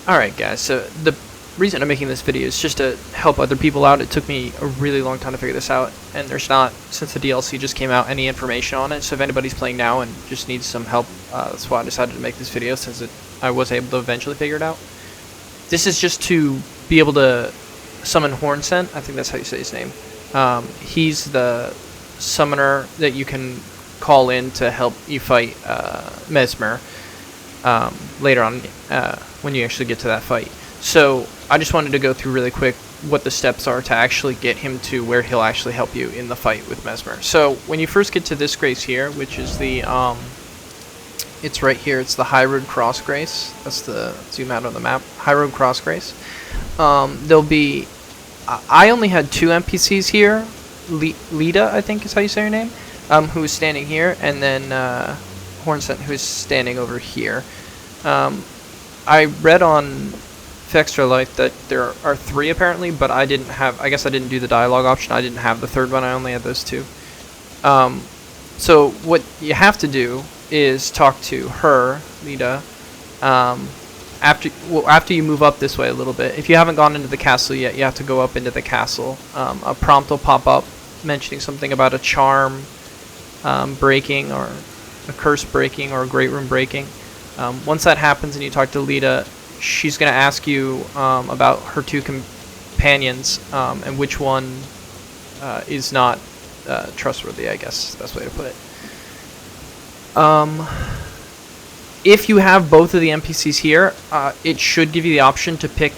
Alright guys, so the reason I'm making this video is just to help other people out. It took me a really long time to figure this out, and there's not, since the DLC just came out, any information on it. So if anybody's playing now and just needs some help, that's why I decided to make this video, since I was able to eventually figure it out. This is just to be able to summon Hornsent. I think that's how you say his name. He's the summoner that you can call in to help you fight Messmer later on when you actually get to that fight. So I just wanted to go through really quick what the steps are to actually get him to where he'll actually help you in the fight with Messmer. So when you first get to this grace here, which is the it's right here, it's the High Road Cross Grace. That's the zoom out on the map. High Road Cross Grace. There'll be I only had 2 NPCs here. Leda, I think is how you say her name, who is standing here, and then Hornsent, who is standing over here. I read on Extra Life that there are 3 apparently, but I didn't have. I guess I didn't do the dialogue option. I didn't have the 3rd one. I only had those 2. So what you have to do is talk to her, Leda, after you move up this way a little bit. If you haven't gone into the castle yet, you have to go up into the castle. A prompt will pop up mentioning something about a charm breaking, or a curse breaking, or a great room breaking. Once that happens and you talk to Leda, she's going to ask you about her 2 companions and which one is not trustworthy, I guess is the best way to put it. If you have both of the NPCs here, it should give you the option to pick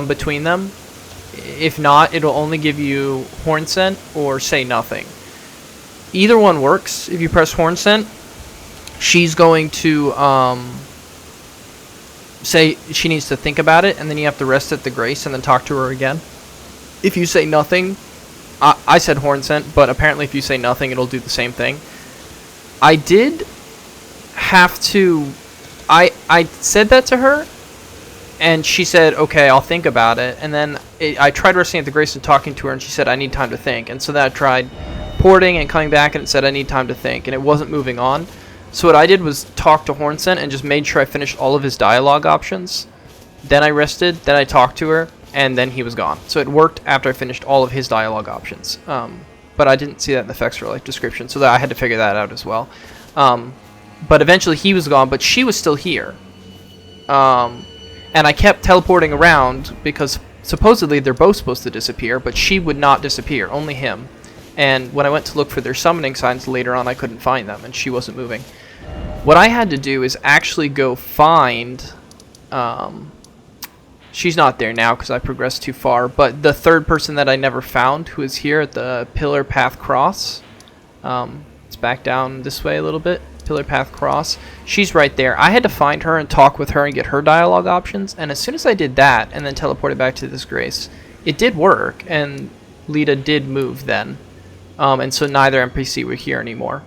between them. If not, it'll only give you Hornsent or Say Nothing. Either one works. If you press Hornsent, she's going to say she needs to think about it, and then you have to rest at the grace and then talk to her again. If you say nothing, I said Hornsent, but apparently if you say nothing, it'll do the same thing. I did have to... I said that to her, and she said, okay, I'll think about it. And then I tried resting at the grace and talking to her, and she said, I need time to think. And so then I tried porting and coming back, and it said, I need time to think. And it wasn't moving on. So what I did was talk to Hornsent and just made sure I finished all of his dialogue options. Then I rested, then I talked to her, and then he was gone. So it worked after I finished all of his dialogue options. But I didn't see that in the Effects for Life description, so that I had to figure that out as well. But eventually he was gone, but she was still here. And I kept teleporting around because supposedly they're both supposed to disappear, but she would not disappear, only him. And when I went to look for their summoning signs later on, I couldn't find them, and she wasn't moving. What I had to do is actually go find... she's not there now because I progressed too far, but the 3rd person that I never found, who is here at the Pillar Path Cross. It's back down this way a little bit. Pillar Path Cross. She's right there. I had to find her and talk with her and get her dialogue options, and as soon as I did that and then teleported back to this grace, it did work, and Leda did move then. And so neither NPC were here anymore.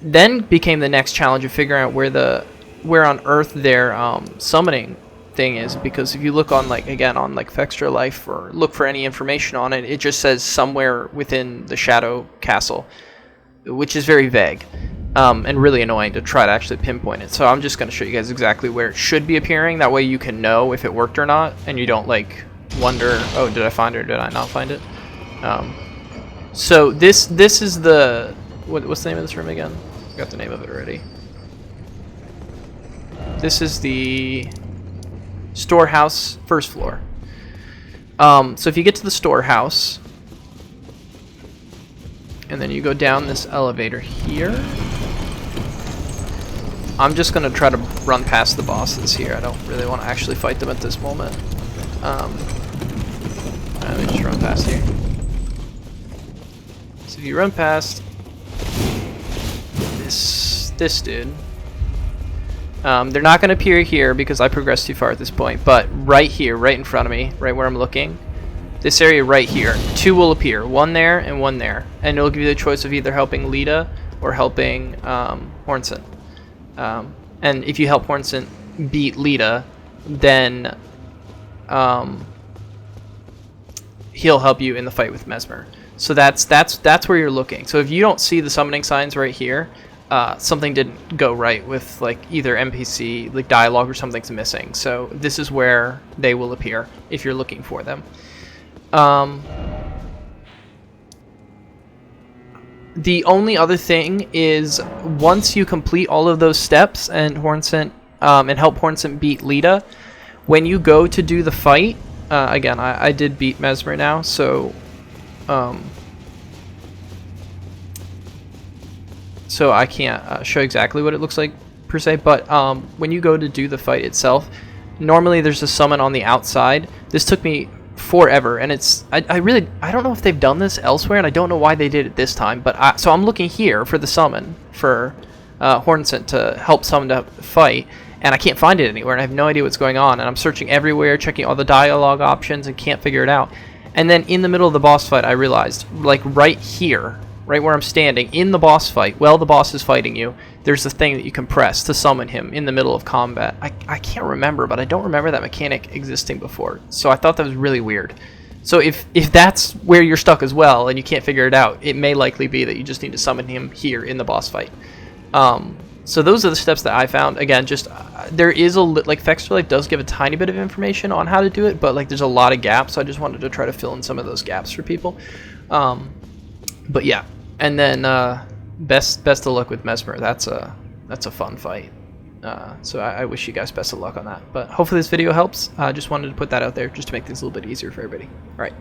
Then became the next challenge of figuring out where on Earth their summoning thing is, because if you look on on Extra Life or look for any information on it, it just says somewhere within the Shadow Castle, which is very vague. And really annoying to try to actually pinpoint it. So I'm just going to show you guys exactly where it should be appearing. That way you can know if it worked or not, and you don't wonder, oh, did I find it or did I not find it? So this is the... What's the name of this room again? I got the name of it already. This is the storehouse, 1st floor. So if you get to the storehouse, and then you go down this elevator here. I'm just going to try to run past the bosses here. I don't really want to actually fight them at this moment. Let me just run past here. So if you run past this dude, they're not going to appear here because I progressed too far at this point, but right here, right in front of me, right where I'm looking, this area right here, 2 will appear, 1 there and 1 there, and it'll give you the choice of either helping Leda or helping Hornsent. And if you help Hornsent beat Leda, then he'll help you in the fight with Messmer. So that's where you're looking. So if you don't see the summoning signs right here, something didn't go right with like either NPC like dialogue or something's missing. So this is where they will appear if you're looking for them. The only other thing is once you complete all of those steps and Hornsent and help Hornsent beat Leda, when you go to do the fight, again I did beat Messmer now, so so I can't show exactly what it looks like per se, but when you go to do the fight itself, normally there's a summon on the outside. This took me forever, and it's I don't know if they've done this elsewhere, and I don't know why they did it this time, but so I'm looking here for the summon for Hornsent to help summon to fight, and I can't find it anywhere, and I have no idea what's going on, and I'm searching everywhere, checking all the dialogue options, and can't figure it out. And then in the middle of the boss fight I realized, like right here, right where I'm standing in the boss fight, while the boss is fighting you, there's a thing that you can press to summon him in the middle of combat. I can't remember, but I don't remember that mechanic existing before, so I thought that was really weird. So if that's where you're stuck as well and you can't figure it out, it may likely be that you just need to summon him here in the boss fight. So those are the steps that I found. Again, just there is a like Fextra Life does give a tiny bit of information on how to do it, but like there's a lot of gaps, so I just wanted to try to fill in some of those gaps for people. But yeah, and then best of luck with Messmer. That's a fun fight. So I wish you guys best of luck on that. But hopefully this video helps. I just wanted to put that out there just to make things a little bit easier for everybody. All right.